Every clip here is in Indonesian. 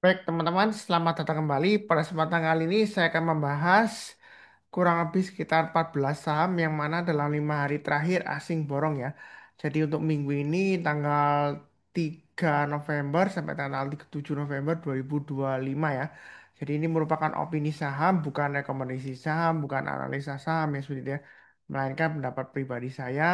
Baik, teman-teman, selamat datang kembali. Pada kesempatan kali ini saya akan membahas kurang lebih sekitar 14 saham yang mana dalam 5 hari terakhir asing borong ya. Jadi untuk minggu ini tanggal 3 November sampai tanggal 7 November 2025 ya. Jadi ini merupakan opini saham, bukan rekomendasi saham, bukan analisa saham ya seperti itu ya. Melainkan pendapat pribadi saya.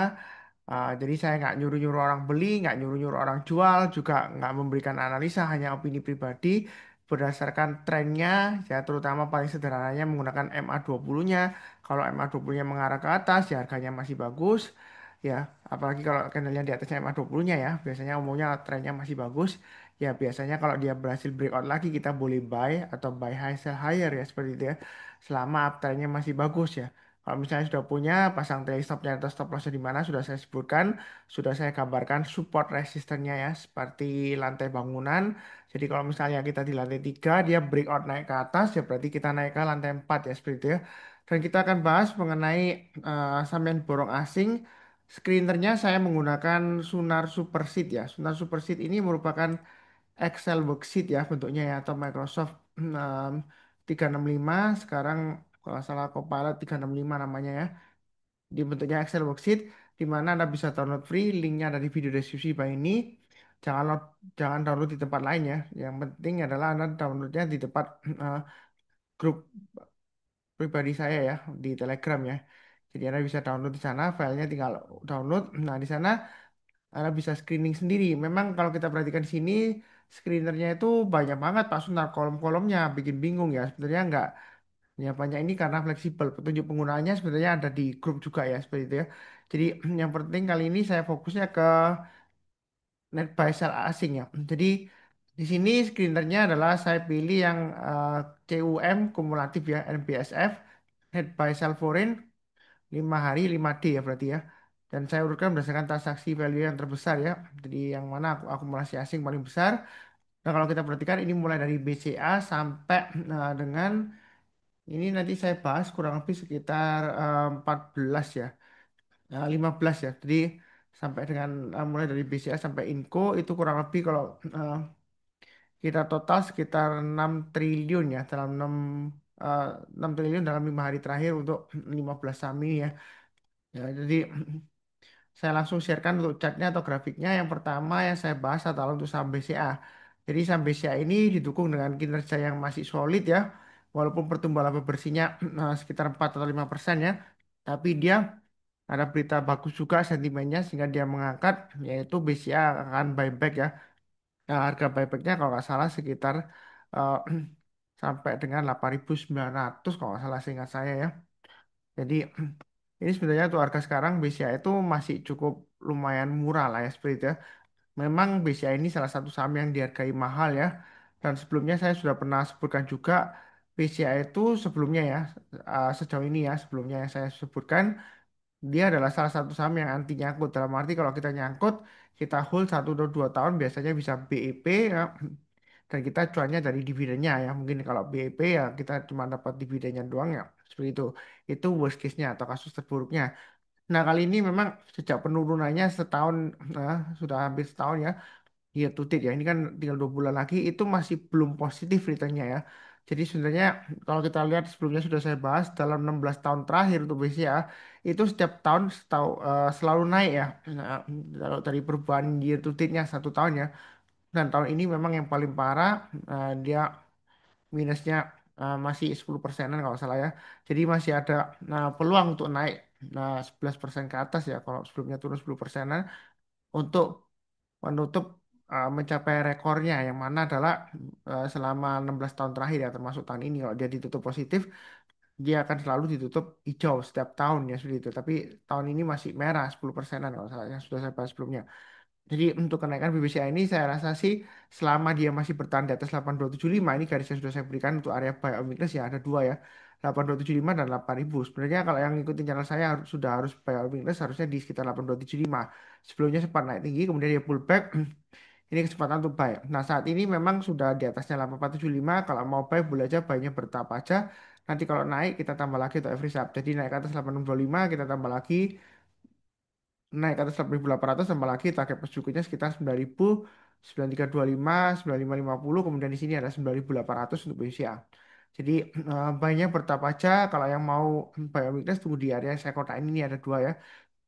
Jadi saya nggak nyuruh-nyuruh orang beli, nggak nyuruh-nyuruh orang jual, juga nggak memberikan analisa, hanya opini pribadi berdasarkan trennya, ya terutama paling sederhananya menggunakan MA20-nya. Kalau MA20-nya mengarah ke atas, ya harganya masih bagus, ya. Apalagi kalau candlenya di atasnya MA20-nya ya, biasanya umumnya trennya masih bagus. Ya biasanya kalau dia berhasil breakout lagi, kita boleh buy atau buy high sell higher ya seperti itu ya. Selama trennya masih bagus ya. Kalau misalnya sudah punya pasang trailing stopnya atau stop lossnya di mana sudah saya sebutkan, sudah saya gambarkan support resistennya ya, seperti lantai bangunan. Jadi kalau misalnya kita di lantai 3 dia breakout naik ke atas ya berarti kita naik ke lantai 4 ya seperti itu ya. Dan kita akan bahas mengenai saham borong asing. Screenernya saya menggunakan Sunar Superseed ya. Sunar Superseed ini merupakan Excel worksheet ya bentuknya ya atau Microsoft 365 sekarang kalau nggak salah Copilot 365 namanya ya, di bentuknya Excel worksheet di mana Anda bisa download free, linknya ada di video deskripsi bawah ini. Jangan download di tempat lain ya, yang penting adalah Anda downloadnya di tempat eh, grup pribadi saya ya di Telegram ya. Jadi Anda bisa download di sana, filenya tinggal download. Nah, di sana Anda bisa screening sendiri. Memang kalau kita perhatikan di sini, screenernya itu banyak banget Pak Sunar, kolom-kolomnya bikin bingung ya. Sebenarnya enggak, ya banyak ini karena fleksibel. Petunjuk penggunanya sebenarnya ada di grup juga ya, seperti itu ya. Jadi yang penting kali ini saya fokusnya ke net buy sell asing ya. Jadi di sini screenernya adalah saya pilih yang CUM kumulatif ya, NBSF, net buy sell foreign 5 hari 5D ya berarti ya. Dan saya urutkan berdasarkan transaksi value yang terbesar ya. Jadi yang mana akumulasi asing paling besar. Nah kalau kita perhatikan ini mulai dari BCA sampai dengan ini nanti saya bahas kurang lebih sekitar 14 ya. 15 ya. Jadi sampai dengan mulai dari BCA sampai Inco itu kurang lebih kalau eh, kita total sekitar 6 triliun ya dalam 6 6 triliun dalam 5 hari terakhir untuk 15 saham ini ya. Ya, jadi saya langsung sharekan untuk chartnya atau grafiknya. Yang pertama yang saya bahas adalah untuk saham BCA. Jadi saham BCA ini didukung dengan kinerja yang masih solid ya. Walaupun pertumbuhan laba bersihnya sekitar 4 atau 5% ya. Tapi dia ada berita bagus juga sentimennya sehingga dia mengangkat yaitu BCA akan buyback ya. Nah, harga buybacknya kalau nggak salah sekitar eh, sampai dengan 8.900 kalau nggak salah seingat saya ya. Jadi ini sebenarnya untuk harga sekarang BCA itu masih cukup lumayan murah lah ya seperti itu ya. Memang BCA ini salah satu saham yang dihargai mahal ya. Dan sebelumnya saya sudah pernah sebutkan juga BCA itu sebelumnya ya, sejauh ini ya sebelumnya yang saya sebutkan dia adalah salah satu saham yang anti nyangkut. Dalam arti kalau kita nyangkut kita hold 1 atau 2 tahun biasanya bisa BEP ya. Dan kita cuannya dari dividennya ya. Mungkin kalau BEP ya kita cuma dapat dividennya doang ya. Seperti itu. Itu worst case-nya atau kasus terburuknya. Nah, kali ini memang sejak penurunannya setahun, sudah hampir setahun ya, year to date ya, ini kan tinggal 2 bulan lagi, itu masih belum positif returnnya ya. Jadi sebenarnya kalau kita lihat sebelumnya sudah saya bahas, dalam 16 tahun terakhir untuk BCA, itu setiap tahun selalu naik ya. Nah, kalau dari perubahan year to date-nya 1 tahun ya, dan tahun ini memang yang paling parah, dia minusnya masih 10%-an kalau salah ya. Jadi masih ada peluang untuk naik 11% ke atas ya kalau sebelumnya turun 10%-an untuk menutup mencapai rekornya yang mana adalah selama 16 tahun terakhir ya termasuk tahun ini kalau dia ditutup positif dia akan selalu ditutup hijau setiap tahun ya seperti itu. Tapi tahun ini masih merah 10%-an kalau salah yang sudah saya bahas sebelumnya. Jadi untuk kenaikan BBCA ini saya rasa sih selama dia masih bertahan di atas 8275 ini garis yang sudah saya berikan untuk area buy on weakness ya ada dua ya 8275 dan 8000. Sebenarnya kalau yang ngikutin channel saya sudah harus buy on weakness harusnya di sekitar 8275. Sebelumnya sempat naik tinggi kemudian dia pullback. Ini kesempatan untuk buy. Nah saat ini memang sudah di atasnya 8475. Kalau mau buy boleh aja buynya bertahap aja. Nanti kalau naik kita tambah lagi untuk every sub. Jadi naik ke atas 8625 kita tambah lagi naik ke atas 8.800 tambah lagi target berikutnya sekitar 9.000 9325, 9550, kemudian di sini ada 9800 untuk BCA. Jadi baiknya bertahap aja. Kalau yang mau buy on weakness tunggu di area yang saya kotain ini ada dua ya.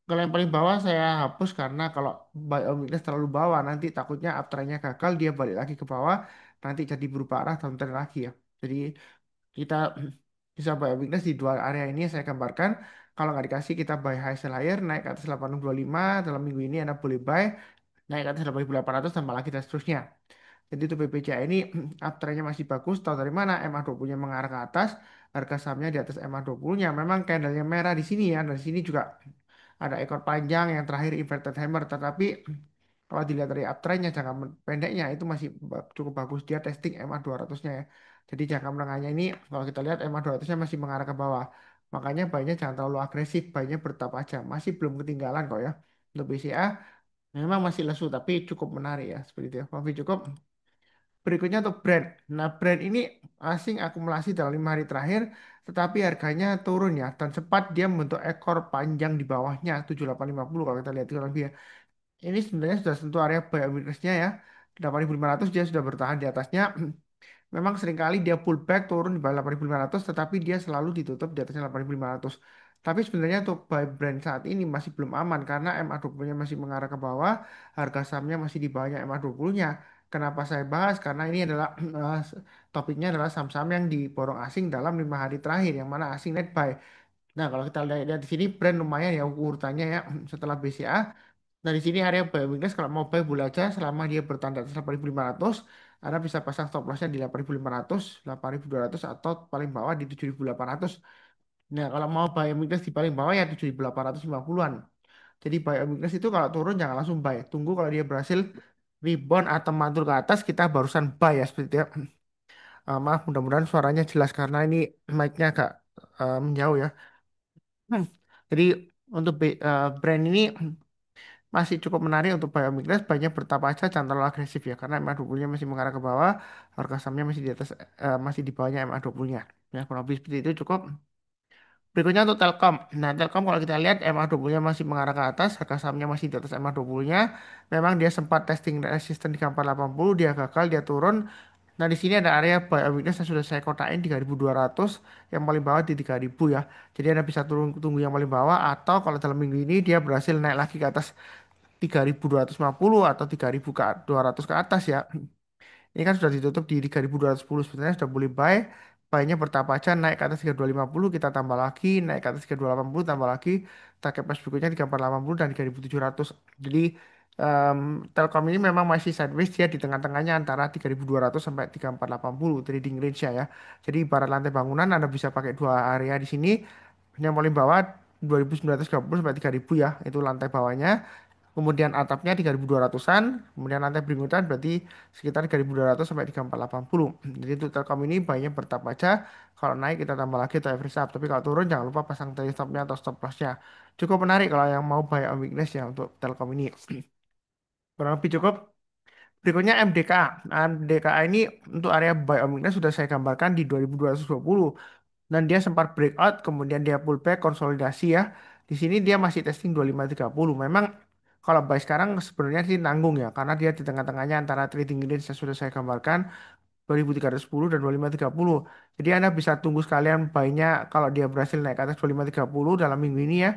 Kalau yang paling bawah saya hapus karena kalau buy on weakness terlalu bawah nanti takutnya uptrendnya gagal dia balik lagi ke bawah nanti jadi berubah arah downtrend lagi ya. Jadi kita bisa buy weakness di dua area ini yang saya gambarkan. Kalau nggak dikasih kita buy high sell higher naik ke atas 825 dalam minggu ini Anda boleh buy naik ke atas 8.800 tambah lagi dan seterusnya. Jadi untuk BPCA ini uptrendnya masih bagus. Tahu dari mana? MA20-nya mengarah ke atas, harga sahamnya di atas MA20-nya. Memang candlenya merah di sini ya. Dari sini juga ada ekor panjang yang terakhir inverted hammer. Tetapi kalau dilihat dari uptrendnya, jangka pendeknya itu masih cukup bagus. Dia testing MA200-nya ya. Jadi jangka menengahnya ini kalau kita lihat MA200-nya masih mengarah ke bawah. Makanya baiknya jangan terlalu agresif, baiknya bertahap aja. Masih belum ketinggalan kok ya. Untuk BCA memang masih lesu tapi cukup menarik ya seperti itu ya. Profit cukup. Berikutnya untuk brand. Nah, brand ini asing akumulasi dalam 5 hari terakhir, tetapi harganya turun ya. Dan sempat dia membentuk ekor panjang di bawahnya 7850 kalau kita lihat itu lebih ya. Ini sebenarnya sudah sentuh area buy weakness-nya ya. 8500 dia sudah bertahan di atasnya. Memang seringkali dia pullback turun di bawah 8.500, tetapi dia selalu ditutup di atasnya 8.500. Tapi sebenarnya untuk buy brand saat ini masih belum aman karena MA20-nya masih mengarah ke bawah, harga sahamnya masih di bawahnya MA20-nya. Kenapa saya bahas? Karena ini adalah topiknya adalah saham-saham yang diborong asing dalam 5 hari terakhir, yang mana asing net buy. Nah, kalau kita lihat di sini brand lumayan ya urutannya ya setelah BCA. Nah, di sini area buy weakness kalau mau buy boleh aja selama dia bertanda atas 8.500, Anda bisa pasang stop lossnya di 8.500, 8.200 atau paling bawah di 7.800. Nah, kalau mau buy weakness di paling bawah ya 7.850-an. Jadi buy weakness itu kalau turun jangan langsung buy. Tunggu kalau dia berhasil rebound atau mantul ke atas kita barusan buy ya seperti itu ya. Maaf mudah-mudahan suaranya jelas karena ini mic-nya agak menjauh ya. Hmm. Jadi untuk brand ini masih cukup menarik untuk buy on weakness, banyak bertapa aja jangan terlalu agresif ya karena MA20-nya masih mengarah ke bawah, harga sahamnya masih di atas masih di bawahnya MA20-nya. Ya, kurang lebih seperti itu cukup. Berikutnya untuk Telkom. Nah, Telkom kalau kita lihat MA20-nya masih mengarah ke atas, harga sahamnya masih di atas MA20-nya. Memang dia sempat testing resisten di 480, dia gagal, dia turun. Nah, di sini ada area buy on weakness yang sudah saya kotain 3.200, yang paling bawah di 3.000 ya. Jadi Anda bisa turun tunggu yang paling bawah atau kalau dalam minggu ini dia berhasil naik lagi ke atas 3.250 atau 3.200 ke atas ya. Ini kan sudah ditutup di 3.210 sebenarnya sudah boleh buy. Buy-nya bertahap aja naik ke atas 3.250 kita tambah lagi, naik ke atas 3.280 tambah lagi, target price berikutnya 3.480 dan 3.700. Jadi Telkom ini memang masih sideways dia di tengah-tengahnya antara 3.200 sampai 3.480 trading range ya. Jadi ibarat lantai bangunan Anda bisa pakai dua area di sini. Yang paling bawah 2.930 sampai 3.000 ya, itu lantai bawahnya. Kemudian atapnya 3.200-an, kemudian lantai berikutnya berarti sekitar 3.200 sampai 3.480. Jadi untuk Telkom ini banyak bertahap aja. Kalau naik kita tambah lagi atau average up. Tapi kalau turun jangan lupa pasang trailing stopnya atau stop lossnya. Cukup menarik kalau yang mau buy on weakness ya untuk Telkom ini. Kurang lebih cukup. Berikutnya MDKA. Nah, MDKA ini untuk area buy on weakness sudah saya gambarkan di 2.220 dan dia sempat breakout kemudian dia pullback konsolidasi ya. Di sini dia masih testing 2530. Memang kalau buy sekarang sebenarnya sih nanggung ya karena dia di tengah-tengahnya antara trading range yang sudah saya gambarkan 2310 dan 2530. Jadi Anda bisa tunggu sekalian buy-nya kalau dia berhasil naik ke atas 2530 dalam minggu ini ya.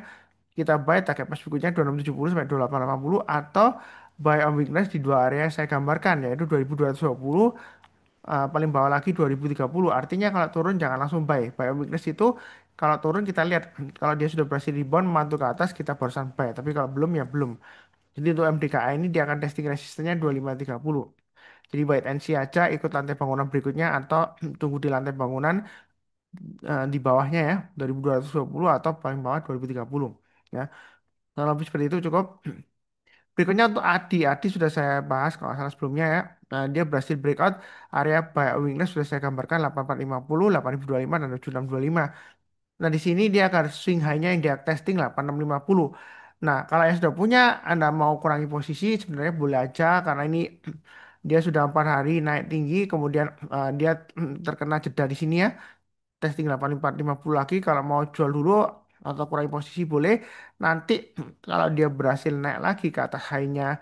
Kita buy target price berikutnya 2670 sampai 2880 atau buy on weakness di dua area yang saya gambarkan yaitu 2220 paling bawah lagi 2030. Artinya kalau turun jangan langsung buy. Buy on weakness itu kalau turun kita lihat kalau dia sudah berhasil rebound mantul ke atas kita barusan buy. Tapi kalau belum ya belum. Jadi untuk MDKA ini dia akan testing resistennya 2530. Jadi wait and see aja ikut lantai bangunan berikutnya atau tunggu di lantai bangunan di bawahnya ya 2220 atau paling bawah 2030 ya. Kalau lebih seperti itu cukup. Berikutnya untuk Adi, Adi sudah saya bahas kalau nggak salah sebelumnya ya. Nah, dia berhasil breakout area buy weakness sudah saya gambarkan 8450, 8025 dan 7625. Nah, di sini dia akan swing high-nya yang dia testing 8650. Nah, kalau yang sudah punya Anda mau kurangi posisi sebenarnya boleh aja karena ini dia sudah 4 hari naik tinggi kemudian dia terkena jeda di sini ya testing 8450 lagi kalau mau jual dulu atau kurangi posisi boleh nanti kalau dia berhasil naik lagi ke atas high-nya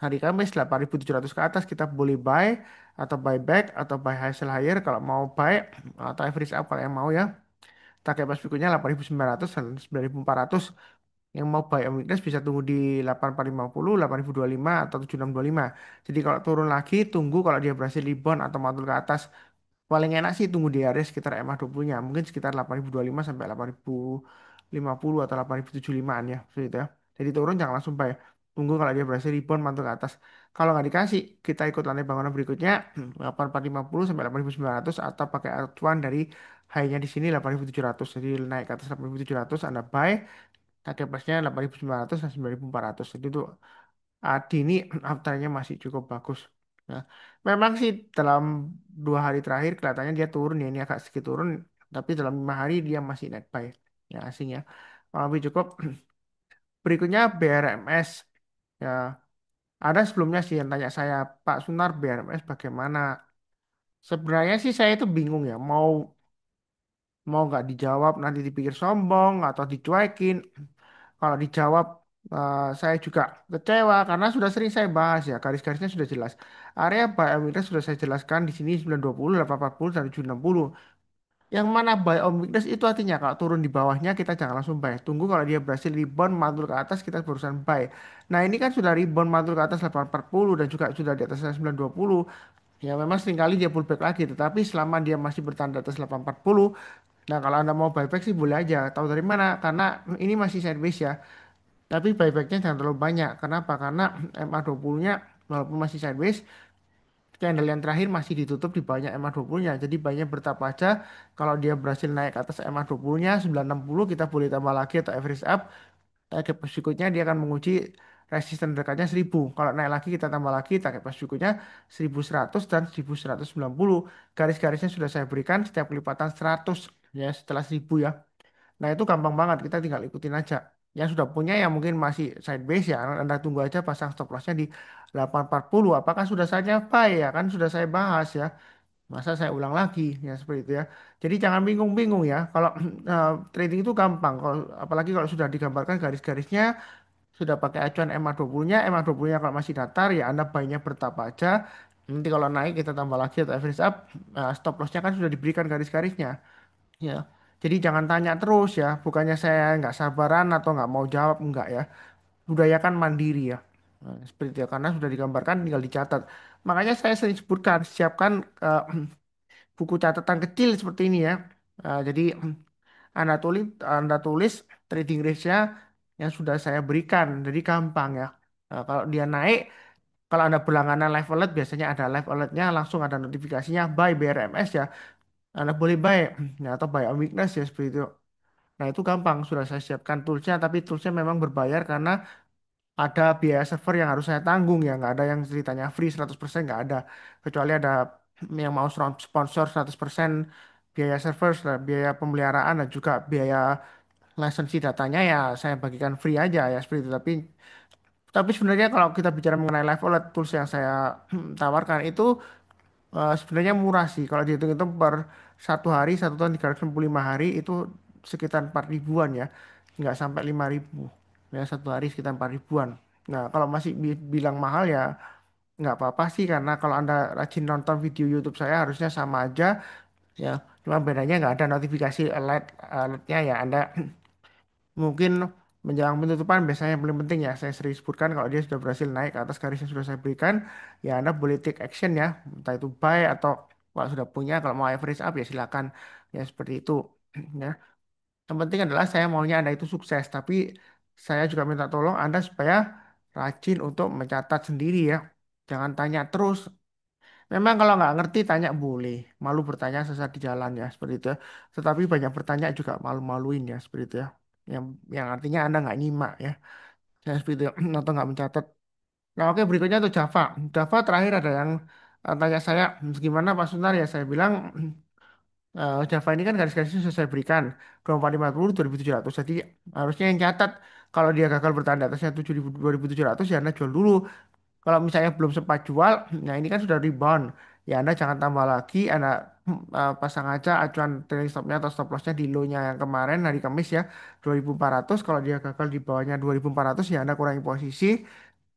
hari Kamis 8.700 ke atas kita boleh buy atau buy back atau buy high sell higher kalau mau buy atau average up kalau yang mau ya. Target price berikutnya 8.900 dan 9.400. Yang mau buy on weakness bisa tunggu di 8.450, 8.025 atau 7625. Jadi kalau turun lagi tunggu kalau dia berhasil rebound atau mantul ke atas. Paling enak sih tunggu di area sekitar EMA 20-nya. Mungkin sekitar 8.025 sampai 8.050 atau 8.075-an ya. Seperti itu ya. Jadi turun jangan langsung buy. Tunggu kalau dia berhasil rebound mantul ke atas. Kalau nggak dikasih, kita ikut lantai bangunan berikutnya 8.450 sampai 8.900 atau pakai acuan dari high-nya di sini 8.700. Jadi naik ke atas 8.700 Anda buy, target price-nya 8.900 dan 9.400. Jadi itu Adi ini uptrendnya masih cukup bagus. Ya. Memang sih dalam 2 hari terakhir kelihatannya dia turun ya, ini agak sedikit turun, tapi dalam 5 hari dia masih naik buy. Ya asing ya. Kalau lebih cukup. Berikutnya BRMS. Ya, ada sebelumnya sih yang tanya saya, Pak Sunar BRMS bagaimana? Sebenarnya sih saya itu bingung ya, mau mau nggak dijawab nanti dipikir sombong atau dicuekin. Kalau dijawab saya juga kecewa karena sudah sering saya bahas ya, garis-garisnya sudah jelas. Area buy on weakness sudah saya jelaskan di sini 920, 840 dan 760. Yang mana buy on weakness itu artinya kalau turun di bawahnya kita jangan langsung buy. Tunggu kalau dia berhasil rebound mantul ke atas kita barusan buy. Nah, ini kan sudah rebound mantul ke atas 840 dan juga sudah di atas 920. Ya memang seringkali dia pullback lagi, tetapi selama dia masih bertahan di atas 840, nah kalau Anda mau buyback sih boleh aja. Tahu dari mana? Karena ini masih sideways ya. Tapi buybacknya jangan terlalu banyak. Kenapa? Karena MA20-nya walaupun masih sideways, candle yang terakhir masih ditutup di bawahnya MA20-nya. Jadi banyak bertapa aja. Kalau dia berhasil naik ke atas MA20-nya 960, kita boleh tambah lagi atau average up. Target price berikutnya dia akan menguji resisten dekatnya 1000. Kalau naik lagi kita tambah lagi target price berikutnya 1100 dan 1190. Garis-garisnya sudah saya berikan setiap kelipatan 100 ya setelah 1000 ya. Nah itu gampang banget, kita tinggal ikutin aja. Yang sudah punya yang mungkin masih sideways ya, Anda tunggu aja pasang stop lossnya di 840. Apakah sudah saatnya buy ya? Kan sudah saya bahas ya. Masa saya ulang lagi ya seperti itu ya. Jadi jangan bingung-bingung ya. Kalau trading itu gampang. Kalau apalagi kalau sudah digambarkan garis-garisnya, sudah pakai acuan MA20-nya, MA20-nya kalau masih datar ya Anda buy-nya bertapa aja. Nanti kalau naik kita tambah lagi atau average up, stop loss-nya kan sudah diberikan garis-garisnya. Ya, jadi jangan tanya terus ya. Bukannya saya nggak sabaran atau nggak mau jawab, enggak ya. Budayakan mandiri ya. Nah, seperti itu ya. Karena sudah digambarkan tinggal dicatat. Makanya saya sering sebutkan, siapkan buku catatan kecil seperti ini ya. Jadi Anda tulis trading range-nya yang sudah saya berikan. Jadi gampang ya. Kalau dia naik, kalau Anda berlangganan live alert, biasanya ada live alert-nya, langsung ada notifikasinya buy BRMS ya. Anda boleh buy ya, atau buy on weakness ya seperti itu. Nah itu gampang, sudah saya siapkan toolsnya, tapi toolsnya memang berbayar karena ada biaya server yang harus saya tanggung ya, nggak ada yang ceritanya free 100% nggak ada. Kecuali ada yang mau sponsor 100% biaya server, biaya pemeliharaan dan juga biaya lisensi datanya ya saya bagikan free aja ya seperti itu. Tapi sebenarnya kalau kita bicara mengenai live wallet tools yang saya tawarkan itu sebenarnya murah sih. Kalau dihitung-hitung per 1 hari, 1 tahun 365 hari itu sekitar 4 ribuan ya. Nggak sampai 5.000. Ya, 1 hari sekitar 4 ribuan. Nah, kalau masih bilang mahal ya nggak apa-apa sih. Karena kalau Anda rajin nonton video YouTube saya harusnya sama aja. Ya, cuma bedanya nggak ada notifikasi alertnya ya. Anda mungkin menjelang penutupan biasanya yang paling penting ya saya sering sebutkan kalau dia sudah berhasil naik ke atas garis yang sudah saya berikan ya Anda boleh take action ya entah itu buy atau kalau sudah punya kalau mau average up ya silakan ya seperti itu ya. Yang penting adalah saya maunya Anda itu sukses tapi saya juga minta tolong Anda supaya rajin untuk mencatat sendiri ya. Jangan tanya terus. Memang kalau nggak ngerti tanya boleh. Malu bertanya sesat di jalan ya seperti itu ya. Tetapi banyak bertanya juga malu-maluin ya seperti itu ya. Yang yang artinya Anda nggak nyimak ya. Saya seperti itu atau nggak mencatat. Nah oke berikutnya tuh Java. Java terakhir ada yang tanya saya gimana Pak Sunar ya saya bilang Java ini kan garis-garisnya sudah saya berikan 2450 2700. Jadi harusnya yang catat kalau dia gagal bertahan di atasnya 7000 2700 ya Anda jual dulu. Kalau misalnya belum sempat jual, nah ini kan sudah rebound. Ya Anda jangan tambah lagi, Anda pasang aja acuan trailing stopnya atau stop lossnya di low-nya yang kemarin hari Kamis ya 2400. Kalau dia gagal di bawahnya 2400 ya Anda kurangi posisi.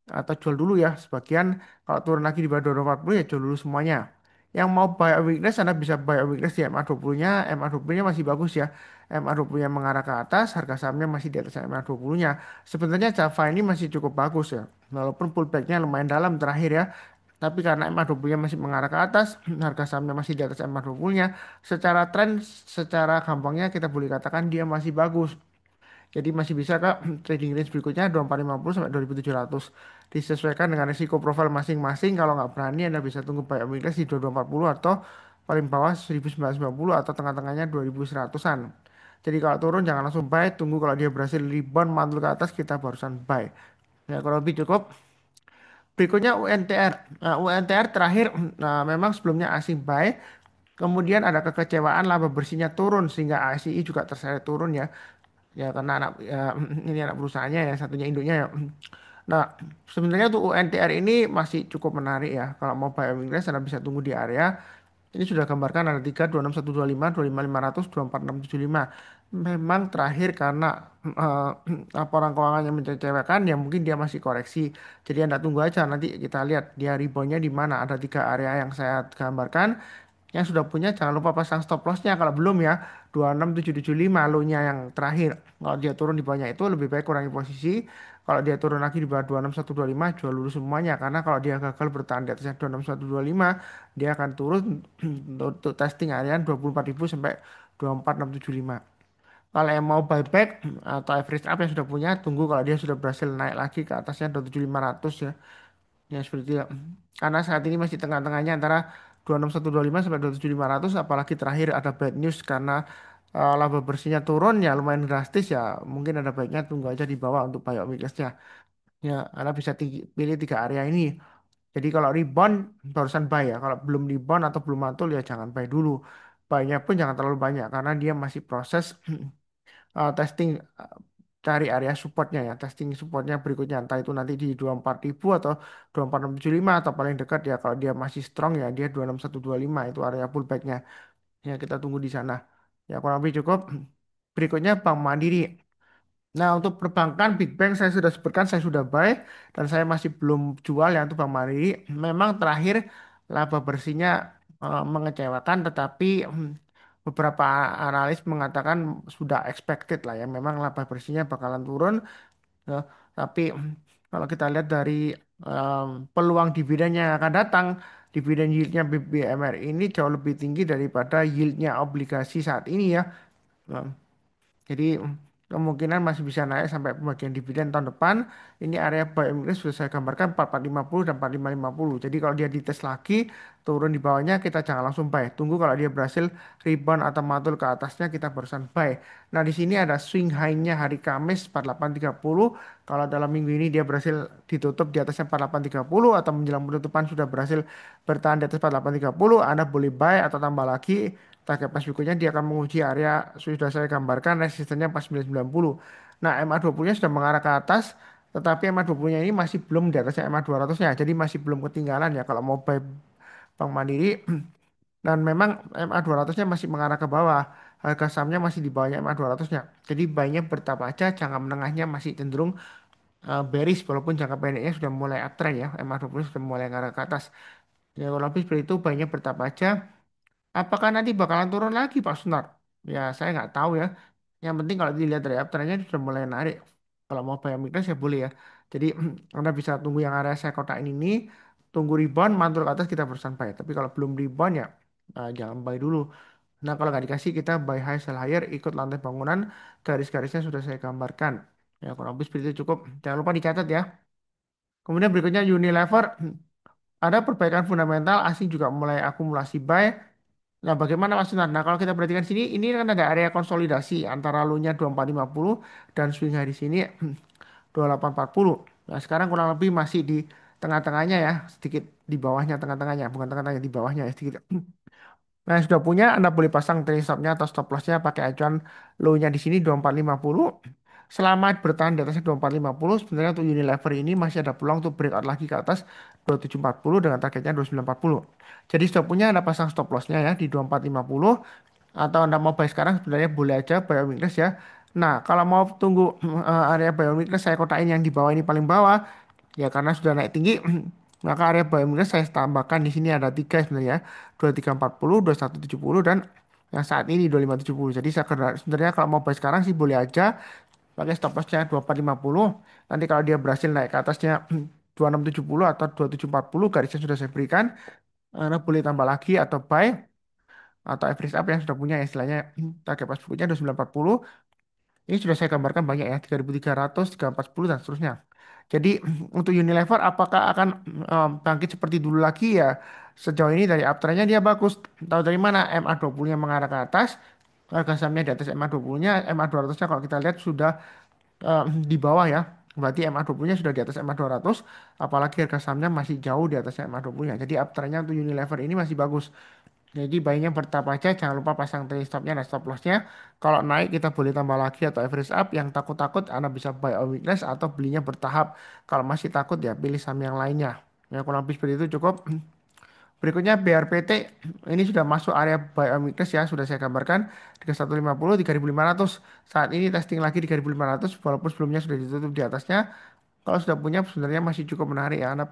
atau jual dulu ya sebagian. Kalau turun lagi di bawah 240 ya jual dulu semuanya. Yang mau buy a weakness Anda bisa buy a weakness di MA20-nya. MA20-nya masih bagus ya. MA20-nya mengarah ke atas, harga sahamnya masih di atas MA20-nya. Sebenarnya Java ini masih cukup bagus ya. Walaupun pullback-nya lumayan dalam terakhir ya. Tapi karena MA20-nya masih mengarah ke atas, harga sahamnya masih di atas MA20-nya. Secara tren, secara gampangnya kita boleh katakan dia masih bagus. Jadi masih bisa Kak trading range berikutnya 2450 sampai 2700. Disesuaikan dengan risiko profil masing-masing. Kalau nggak berani Anda bisa tunggu buy weakness di 2240 atau paling bawah 1990 atau tengah-tengahnya 2100-an. Jadi kalau turun jangan langsung buy, tunggu kalau dia berhasil rebound mantul ke atas kita barusan buy. Ya kalau lebih cukup. Berikutnya UNTR. Nah, UNTR terakhir memang sebelumnya asing buy. Kemudian ada kekecewaan laba bersihnya turun sehingga ASI juga terseret turun ya. Ya karena anak ya, ini anak perusahaannya ya satunya induknya ya. Nah, sebenarnya tuh UNTR ini masih cukup menarik ya. Kalau mau buy Inggris Anda bisa tunggu di area. Ini sudah gambarkan ada 3 26125 25500 24675. Memang terakhir karena eh, laporan keuangannya mencecewkan ya mungkin dia masih koreksi. Jadi Anda tunggu aja nanti kita lihat dia reboundnya di mana. Ada 3 area yang saya gambarkan. Yang sudah punya jangan lupa pasang stop lossnya. Kalau belum ya 26775 low-nya yang terakhir. Kalau dia turun di bawahnya itu lebih baik kurangi posisi. Kalau dia turun lagi di bawah 26125 jual dulu semuanya. Karena kalau dia gagal bertahan di atasnya 26125 dia akan turun untuk testing harian 24.000 sampai 24675. Kalau yang mau buyback atau average up yang sudah punya tunggu kalau dia sudah berhasil naik lagi ke atasnya 27500 ya. Ya seperti itu ya. Karena saat ini masih tengah-tengahnya antara 26125 sampai 27500 apalagi terakhir ada bad news karena laba bersihnya turun ya lumayan drastis ya. Mungkin ada baiknya tunggu aja di bawah untuk buy weakness-nya. Ya, Anda bisa pilih 3 area ini. Jadi kalau rebound barusan buy ya. Kalau belum rebound atau belum mantul ya jangan buy dulu. Buy-nya pun jangan terlalu banyak karena dia masih proses testing cari area supportnya ya testing supportnya berikutnya entah itu nanti di 24.000 atau 24675 atau paling dekat ya kalau dia masih strong ya dia 26125 itu area pullbacknya ya kita tunggu di sana ya kurang lebih cukup. Berikutnya Bank Mandiri. Nah untuk perbankan Big Bank saya sudah sebutkan saya sudah buy dan saya masih belum jual ya untuk Bank Mandiri. Memang terakhir laba bersihnya mengecewakan tetapi beberapa analis mengatakan sudah expected lah ya. Memang laba bersihnya bakalan turun ya. Tapi kalau kita lihat dari peluang dividennya yang akan datang, dividen yieldnya BBMR ini jauh lebih tinggi daripada yieldnya obligasi saat ini ya. Nah, jadi kemungkinan masih bisa naik sampai pembagian dividen tahun depan. Ini area buy Inggris sudah saya gambarkan 4450 dan 4550. Jadi kalau dia dites lagi turun di bawahnya kita jangan langsung buy. Tunggu kalau dia berhasil rebound atau mantul ke atasnya kita barusan buy. Nah di sini ada swing high-nya hari Kamis 4830. Kalau dalam minggu ini dia berhasil ditutup di atasnya 4830 atau menjelang penutupan sudah berhasil bertahan di atas 4830, Anda boleh buy atau tambah lagi. Target pas berikutnya dia akan menguji area sudah saya gambarkan resistennya pas 990. Nah, MA20-nya sudah mengarah ke atas, tetapi MA20-nya ini masih belum di atasnya MA200-nya. Jadi masih belum ketinggalan ya kalau mau buy Bank Mandiri. Dan memang MA200-nya masih mengarah ke bawah. Harga sahamnya masih di bawahnya MA200-nya. Jadi buy-nya bertahap aja, jangka menengahnya masih cenderung bearish walaupun jangka pendeknya sudah mulai uptrend ya. MA20 sudah mulai mengarah ke atas. Ya, kalau lebih seperti itu buy-nya bertahap aja. Apakah nanti bakalan turun lagi Pak Sunar? Ya saya nggak tahu ya. Yang penting kalau dilihat dari uptrendnya sudah mulai narik. Kalau mau bayar migran ya boleh ya. Jadi Anda bisa tunggu yang area saya kotain ini. Tunggu rebound, mantul ke atas kita berusaha buy. Tapi kalau belum rebound ya jangan buy dulu. Nah kalau nggak dikasih kita buy high sell higher ikut lantai bangunan. Garis-garisnya sudah saya gambarkan. Ya kurang lebih seperti itu cukup. Jangan lupa dicatat ya. Kemudian berikutnya Unilever. Ada perbaikan fundamental, asing juga mulai akumulasi buy. Nah, bagaimana Mas Sunar? Nah, kalau kita perhatikan sini, ini kan ada area konsolidasi antara low-nya 2450 dan swing hari sini 2840. Nah, sekarang kurang lebih masih di tengah-tengahnya ya, sedikit di bawahnya, tengah-tengahnya, bukan tengah-tengahnya, di bawahnya ya, sedikit. Nah, yang sudah punya, Anda boleh pasang trailing stop-nya atau stop loss-nya pakai acuan low-nya di sini 2450. Selama bertahan di atasnya 2450, sebenarnya untuk Unilever ini masih ada peluang untuk breakout lagi ke atas 2740 dengan targetnya 2940. Jadi sudah punya Anda pasang stop loss-nya ya di 2450 atau Anda mau buy sekarang sebenarnya boleh aja buy on weakness ya. Nah, kalau mau tunggu area buy on weakness saya kotain yang di bawah ini paling bawah Ya karena sudah naik tinggi, maka area buy minus saya tambahkan di sini ada tiga sebenarnya, 2340, 2170 dan yang saat ini 2570. Jadi saya sebenarnya kalau mau buy sekarang sih boleh aja pakai stop lossnya 2450. Nanti kalau dia berhasil naik ke atasnya 2670 atau 2740 garisnya sudah saya berikan, Anda boleh tambah lagi atau buy atau average up yang sudah punya ya, istilahnya target pas berikutnya 2940. Ini sudah saya gambarkan banyak ya, 3300, 3410 dan seterusnya. Jadi untuk Unilever apakah akan bangkit seperti dulu lagi ya? Sejauh ini dari uptrendnya dia bagus. Tahu dari mana? MA20-nya mengarah ke atas, harga sahamnya di atas MA20-nya, MA200-nya kalau kita lihat sudah di bawah ya. Berarti MA20-nya sudah di atas MA200, apalagi harga sahamnya masih jauh di atas MA20-nya. Jadi uptrendnya untuk Unilever ini masih bagus. Jadi bayinya bertahap aja, jangan lupa pasang trailing stopnya dan stop lossnya. Kalau naik kita boleh tambah lagi atau average up. Yang takut-takut Anda bisa buy on weakness atau belinya bertahap. Kalau masih takut ya pilih saham yang lainnya. Ya kurang lebih seperti itu cukup. Berikutnya BRPT ini sudah masuk area buy on weakness ya, sudah saya gambarkan 3150, 3500. Saat ini testing lagi 3500 walaupun sebelumnya sudah ditutup di atasnya. Kalau sudah punya sebenarnya masih cukup menarik ya. Anda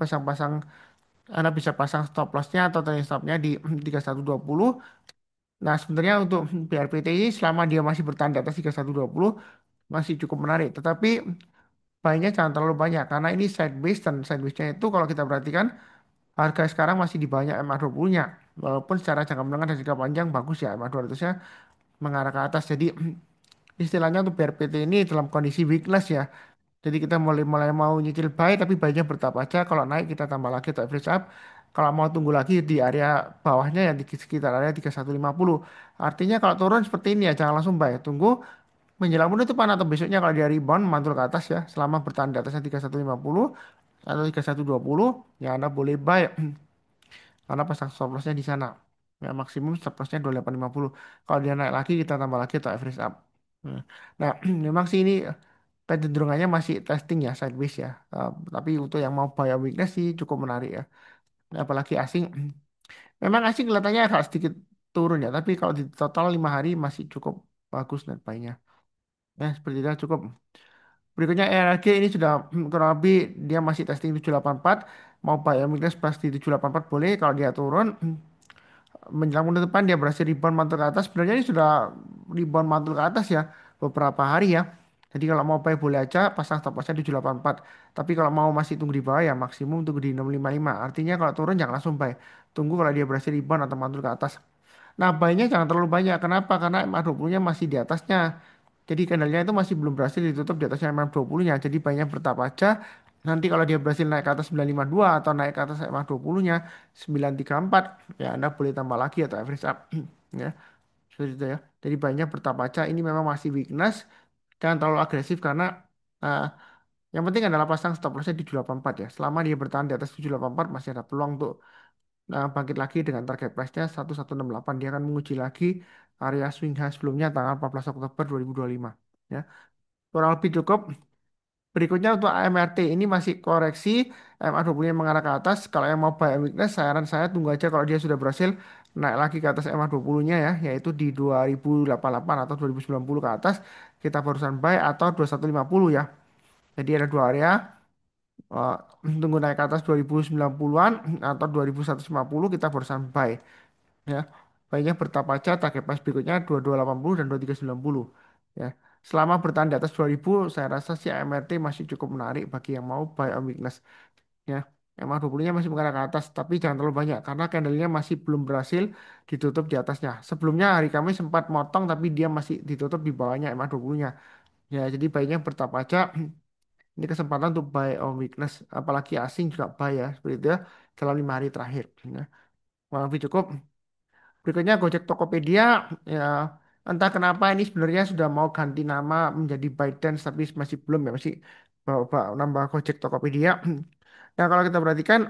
bisa pasang stop lossnya atau trailing stopnya di 3120. Nah, sebenarnya untuk BRPT ini selama dia masih bertahan di atas 3120 masih cukup menarik. Tetapi buynya jangan terlalu banyak karena ini sideways dan sidewaysnya itu kalau kita perhatikan harga sekarang masih di banyak MA20-nya. Walaupun secara jangka menengah dan jangka panjang bagus ya MA200-nya mengarah ke atas. Jadi istilahnya untuk BRPT ini dalam kondisi weakness ya. Jadi kita mulai mulai mau nyicil buy tapi buy-nya bertahap aja. Kalau naik kita tambah lagi atau average up. Kalau mau tunggu lagi di area bawahnya yang di sekitar area 3150. Artinya kalau turun seperti ini ya jangan langsung buy. Tunggu menjelang penutupan atau besoknya kalau dia rebound mantul ke atas ya. Selama bertahan di atasnya 3150 atau 3120 ya Anda boleh buy. Karena pasang stop lossnya di sana. Ya, maksimum stop lossnya 2850. Kalau dia naik lagi kita tambah lagi atau average up. Nah, memang sih ini kecenderungannya masih testing ya sideways ya. Tapi untuk yang mau buy a weakness sih cukup menarik ya. Apalagi asing. Memang asing kelihatannya agak sedikit turun ya. Tapi kalau di total 5 hari masih cukup bagus net buy-nya. Ya, seperti itu cukup. Berikutnya ERG ini sudah kurang lebih dia masih testing 784. Mau buy a weakness plus di 784 boleh. Kalau dia turun menjelang penutupan dia berhasil rebound mantul ke atas. Sebenarnya ini sudah rebound mantul ke atas ya beberapa hari ya. Jadi kalau mau buy boleh aja pasang stop lossnya di 784. Tapi kalau mau masih tunggu di bawah ya maksimum tunggu di 655. Artinya kalau turun jangan langsung buy. Tunggu kalau dia berhasil rebound atau mantul ke atas. Nah, buy-nya jangan terlalu banyak. Kenapa? Karena MA20-nya masih di atasnya. Jadi candlenya itu masih belum berhasil ditutup di atasnya MA20-nya. Jadi buy-nya bertahap aja. Nanti kalau dia berhasil naik ke atas 952 atau naik ke atas MA20-nya 934, ya Anda boleh tambah lagi atau average up. Ya, seperti itu ya. Jadi buy-nya bertahap aja. Ini memang masih weakness. Jangan terlalu agresif karena eh, yang penting adalah pasang stop loss-nya di 784 ya. Selama dia bertahan di atas 784 masih ada peluang untuk bangkit lagi dengan target price-nya 1168. Dia akan menguji lagi area swing high sebelumnya tanggal 14 Oktober 2025. Ya, kurang lebih cukup. Berikutnya untuk AMRT ini masih koreksi, MA20-nya mengarah ke atas. Kalau yang mau buy weakness, saran saya tunggu aja kalau dia sudah berhasil naik lagi ke atas MA20-nya ya, yaitu di 2088 atau 2090 ke atas, kita barusan buy atau 2150 ya. Jadi ada dua area. eh, Tunggu naik ke atas 2090-an atau 2150 kita barusan buy ya. Baiknya bertahap aja target price berikutnya 2280 dan 2390 ya. Selama bertahan di atas 2000 saya rasa sih AMRT masih cukup menarik bagi yang mau buy on weakness ya. MA20-nya masih mengarah ke atas tapi jangan terlalu banyak karena candlenya masih belum berhasil ditutup di atasnya. Sebelumnya hari Kamis sempat motong tapi dia masih ditutup di bawahnya MA20-nya. Ya, jadi baiknya bertahap aja. Ini kesempatan untuk buy on weakness apalagi asing juga buy ya seperti itu ya dalam 5 hari terakhir ya. Kurang lebih cukup. Berikutnya Gojek Tokopedia, ya entah kenapa ini sebenarnya sudah mau ganti nama menjadi ByteDance tapi masih belum ya masih bawa nambah Gojek Tokopedia. Nah kalau kita perhatikan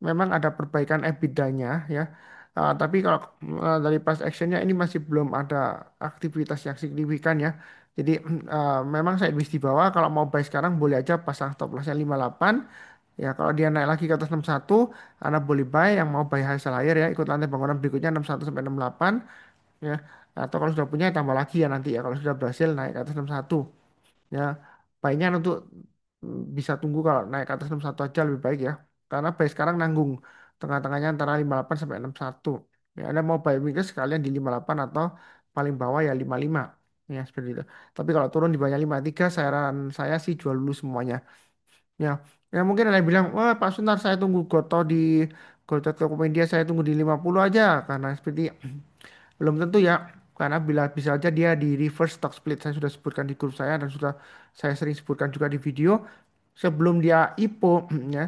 memang ada perbaikan EBITDA-nya ya. Tapi kalau dari past actionnya ini masih belum ada aktivitas yang signifikan ya. Jadi memang saya di bawah kalau mau buy sekarang boleh aja pasang stop lossnya 58. Ya, kalau dia naik lagi ke atas 61, Anda boleh buy yang mau buy hasil higher ya, ikut lantai bangunan berikutnya 61 sampai 68 ya. Atau kalau sudah punya tambah lagi ya nanti ya kalau sudah berhasil naik ke atas 61 ya. Buy-nya untuk bisa tunggu kalau naik ke atas 61 aja lebih baik ya. Karena buy sekarang nanggung tengah-tengahnya antara 58 sampai 61. Ya, Anda mau buy minggu sekalian di 58 atau paling bawah ya 55. Ya, seperti itu. Tapi kalau turun di bawahnya 53, saran saya sih jual dulu semuanya. Ya, ya mungkin ada yang bilang, wah Pak Sunar saya tunggu Goto di Goto Tokopedia saya tunggu di 50 aja karena seperti belum tentu ya, karena bila bisa aja dia di reverse stock split. Saya sudah sebutkan di grup saya dan sudah saya sering sebutkan juga di video. Sebelum dia IPO, ya,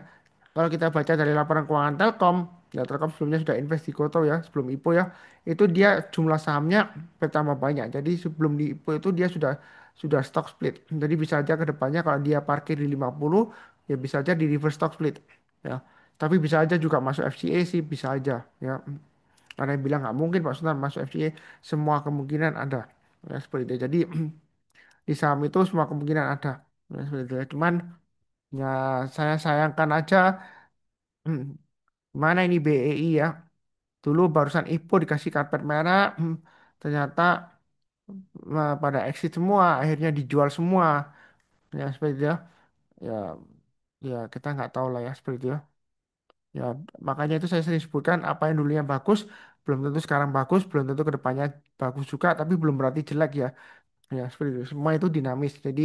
kalau kita baca dari laporan keuangan Telkom, ya Telkom sebelumnya sudah invest di Gotoh ya, sebelum IPO ya, itu dia jumlah sahamnya pertama banyak. Jadi sebelum di IPO itu dia sudah stock split. Jadi bisa aja ke depannya kalau dia parkir di 50, ya bisa aja di reverse stock split. Ya. Tapi bisa aja juga masuk FCA sih, bisa aja ya. Ada yang bilang nggak mungkin Pak Sultan masuk FCA, semua kemungkinan ada. Ya, seperti itu. Jadi di saham itu semua kemungkinan ada. Ya, seperti itu. Cuman ya saya sayangkan aja mana ini BEI ya. Dulu barusan IPO dikasih karpet merah, ternyata pada exit semua, akhirnya dijual semua. Ya seperti itu ya. Ya, ya kita nggak tahu lah ya seperti itu ya. Ya, makanya itu saya sering sebutkan apa yang dulunya bagus, belum tentu sekarang bagus, belum tentu kedepannya bagus juga, tapi belum berarti jelek ya. Ya, seperti itu. Semua itu dinamis. Jadi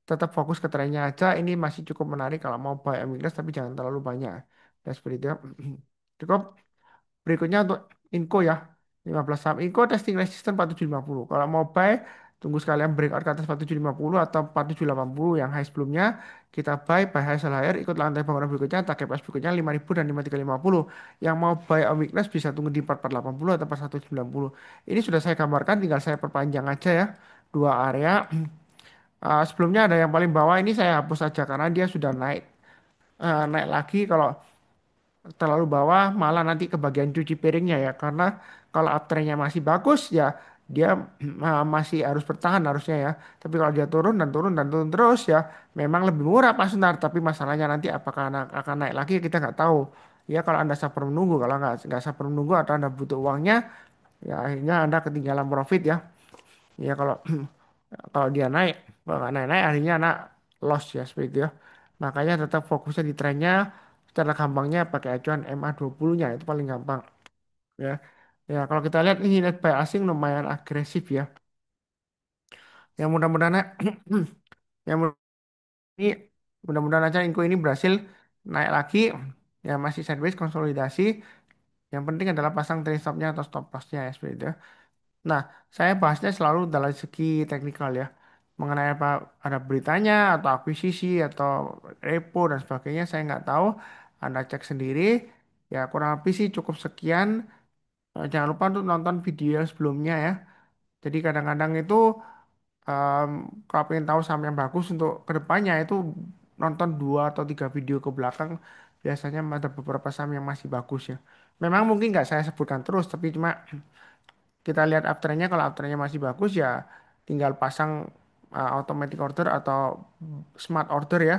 tetap fokus ke trennya aja. Ini masih cukup menarik kalau mau buy Amiklas, tapi jangan terlalu banyak. Ya, seperti itu ya. Cukup. Berikutnya untuk Inco ya. 15 saham. Inco testing resistance 4750. Kalau mau buy, tunggu sekalian breakout ke atas 4750 atau 4780 yang high sebelumnya. Kita buy high sell higher, ikut lantai bangunan berikutnya, target price berikutnya 5000 dan 5350. Yang mau buy on weakness bisa tunggu di 4480 atau 4190. Ini sudah saya gambarkan, tinggal saya perpanjang aja ya. Dua area. Sebelumnya ada yang paling bawah ini saya hapus saja karena dia sudah naik. Naik lagi kalau terlalu bawah malah nanti ke bagian cuci piringnya ya karena kalau uptrendnya masih bagus ya dia masih harus bertahan harusnya ya, tapi kalau dia turun dan turun dan turun terus ya memang lebih murah Pak Sunar, tapi masalahnya nanti apakah akan naik lagi kita nggak tahu ya. Kalau Anda sabar menunggu, kalau nggak sabar menunggu atau Anda butuh uangnya ya akhirnya Anda ketinggalan profit ya. Ya kalau kalau dia naik, kalau nggak naik-naik akhirnya anak loss ya seperti itu ya. Makanya tetap fokusnya di trennya, secara gampangnya pakai acuan MA20-nya itu paling gampang ya. Ya kalau kita lihat ini net buy asing lumayan agresif ya. Yang mudah-mudahan yang ini mudah-mudahan aja Inco ini berhasil naik lagi ya, masih sideways konsolidasi. Yang penting adalah pasang trade stopnya atau stop lossnya ya seperti itu ya. Nah, saya bahasnya selalu dalam segi teknikal ya. Mengenai apa ada beritanya atau akuisisi atau repo dan sebagainya saya nggak tahu. Anda cek sendiri. Ya kurang lebih sih cukup sekian. Jangan lupa untuk nonton video sebelumnya ya. Jadi kadang-kadang itu em, kalau pengen tahu saham yang bagus untuk kedepannya itu nonton dua atau tiga video ke belakang. Biasanya ada beberapa saham yang masih bagus ya. Memang mungkin nggak saya sebutkan terus, tapi cuma kita lihat uptrendnya, kalau uptrendnya masih bagus ya tinggal pasang automatic order atau smart order ya.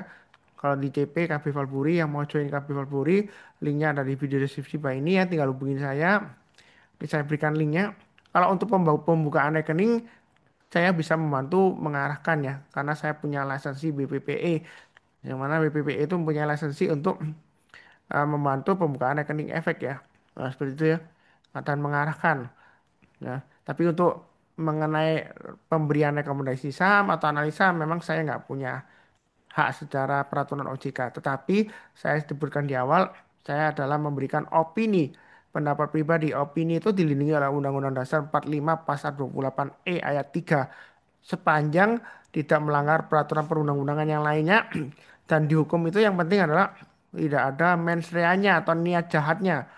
Kalau di CP KB Valburi yang mau join KB Valburi, linknya ada di video deskripsi bawah ini ya, tinggal hubungin saya. Nanti saya berikan linknya. Kalau untuk pembukaan rekening saya bisa membantu mengarahkan ya, karena saya punya lisensi BPPE, yang mana BPPE itu mempunyai lisensi untuk membantu pembukaan rekening efek ya. Nah, seperti itu ya, dan mengarahkan. Ya, tapi untuk mengenai pemberian rekomendasi saham atau analisa memang saya nggak punya hak secara peraturan OJK. Tetapi saya sebutkan di awal, saya adalah memberikan opini, pendapat pribadi. Opini itu dilindungi oleh Undang-Undang Dasar 45 Pasal 28E ayat 3. Sepanjang tidak melanggar peraturan perundang-undangan yang lainnya dan dihukum itu yang penting adalah tidak ada mens rea-nya atau niat jahatnya.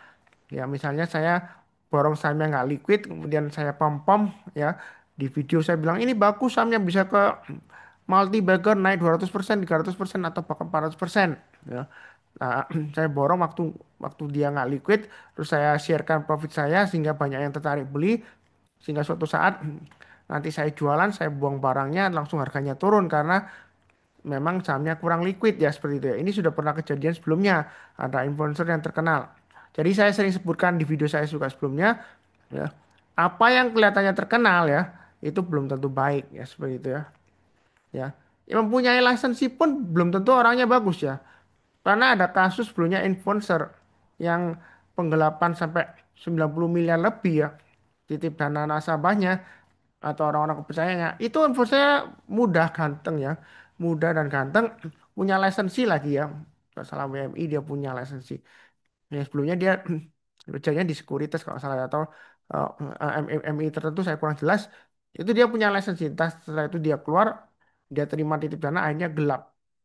Ya, misalnya saya borong sahamnya nggak liquid, kemudian saya pom-pom ya. Di video saya bilang ini bagus sahamnya bisa ke multi bagger naik 200%, 300% atau bahkan 400% ya. Nah, saya borong waktu waktu dia nggak liquid, terus saya sharekan profit saya sehingga banyak yang tertarik beli, sehingga suatu saat nanti saya jualan, saya buang barangnya, langsung harganya turun karena memang sahamnya kurang liquid ya seperti itu ya. Ini sudah pernah kejadian sebelumnya. Ada influencer yang terkenal. Jadi saya sering sebutkan di video saya juga sebelumnya ya. Apa yang kelihatannya terkenal ya, itu belum tentu baik ya seperti itu ya. Ya. yang mempunyai lisensi pun belum tentu orangnya bagus ya. Karena ada kasus sebelumnya influencer yang penggelapan sampai 90 miliar lebih ya. Titip dana nasabahnya atau orang-orang kepercayaannya. Itu influencernya muda ganteng ya. Muda dan ganteng punya lisensi lagi ya. Kalau salah WMI dia punya lisensi. Ya, sebelumnya dia kerjanya di sekuritas kalau salah atau MI tertentu saya kurang jelas. Itu dia punya lisensi. Entah setelah itu dia keluar, dia terima titip dana akhirnya gelap.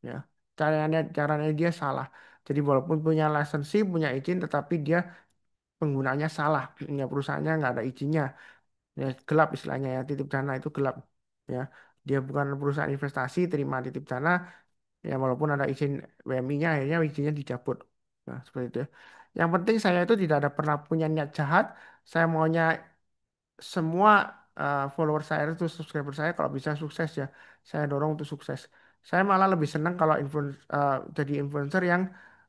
Ya, caranya dia salah. Jadi walaupun punya lisensi, punya izin, tetapi dia penggunaannya salah. Ya, perusahaannya nggak ada izinnya. Ya, gelap istilahnya ya. Titip dana itu gelap. Ya, dia bukan perusahaan investasi, terima titip dana. Ya, walaupun ada izin WMI-nya, akhirnya izinnya dicabut. Nah, seperti itu. Yang penting saya itu tidak ada pernah punya niat jahat. Saya maunya semua follower saya itu subscriber saya kalau bisa sukses ya. Saya dorong untuk sukses. Saya malah lebih senang kalau jadi influencer yang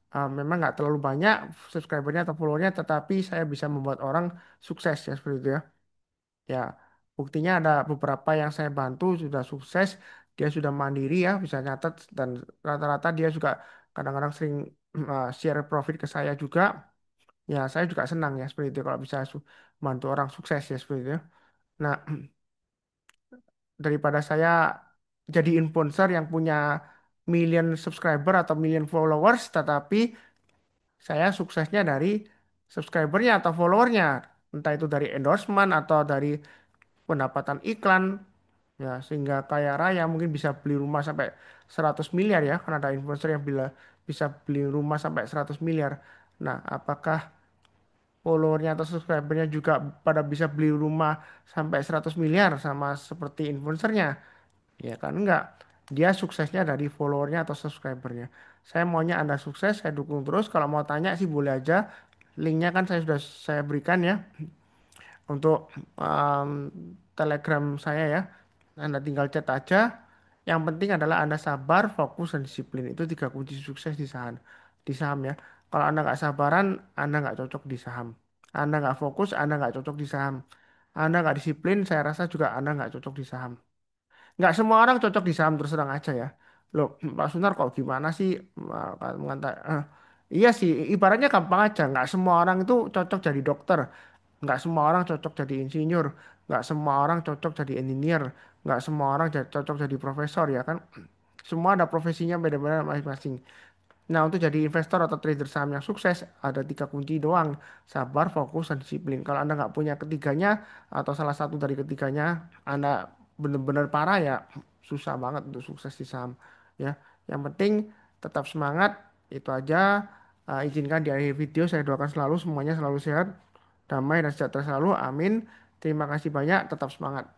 memang nggak terlalu banyak subscribernya atau followernya, tetapi saya bisa membuat orang sukses ya seperti itu ya. Ya, buktinya ada beberapa yang saya bantu sudah sukses, dia sudah mandiri ya, bisa nyatet dan rata-rata dia juga kadang-kadang sering share profit ke saya juga. Ya, saya juga senang ya seperti itu kalau bisa bantu orang sukses ya seperti itu. Nah, daripada saya jadi influencer yang punya million subscriber atau million followers, tetapi saya suksesnya dari subscribernya atau followernya, entah itu dari endorsement atau dari pendapatan iklan. Ya, sehingga kaya raya mungkin bisa beli rumah sampai 100 miliar ya, karena ada influencer yang bisa beli rumah sampai 100 miliar. Nah, apakah followernya atau subscribernya juga pada bisa beli rumah sampai 100 miliar sama seperti influencernya? Ya kan enggak. Dia suksesnya dari followernya atau subscribernya. Saya maunya Anda sukses, saya dukung terus. Kalau mau tanya sih boleh aja. Linknya kan saya sudah saya berikan ya untuk Telegram saya ya. Anda tinggal chat aja. Yang penting adalah Anda sabar, fokus, dan disiplin. Itu tiga kunci sukses di saham. Di saham ya. Kalau Anda nggak sabaran, Anda nggak cocok di saham. Anda nggak fokus, Anda nggak cocok di saham. Anda nggak disiplin, saya rasa juga Anda nggak cocok di saham. Nggak semua orang cocok di saham terus terang aja ya. Loh, Pak Sunar kok gimana sih mengatakan? Iya sih, ibaratnya gampang aja. Nggak semua orang itu cocok jadi dokter. Nggak semua orang cocok jadi insinyur. Nggak semua orang cocok jadi engineer. Nggak semua orang cocok jadi profesor ya kan. Semua ada profesinya beda-beda masing-masing. Nah, untuk jadi investor atau trader saham yang sukses, ada tiga kunci doang. Sabar, fokus, dan disiplin. Kalau Anda nggak punya ketiganya, atau salah satu dari ketiganya, Anda benar-benar parah ya, susah banget untuk sukses di saham. Ya, yang penting tetap semangat. Itu aja. Izinkan di akhir video, saya doakan selalu semuanya selalu sehat, damai, dan sejahtera selalu. Amin. Terima kasih banyak, tetap semangat.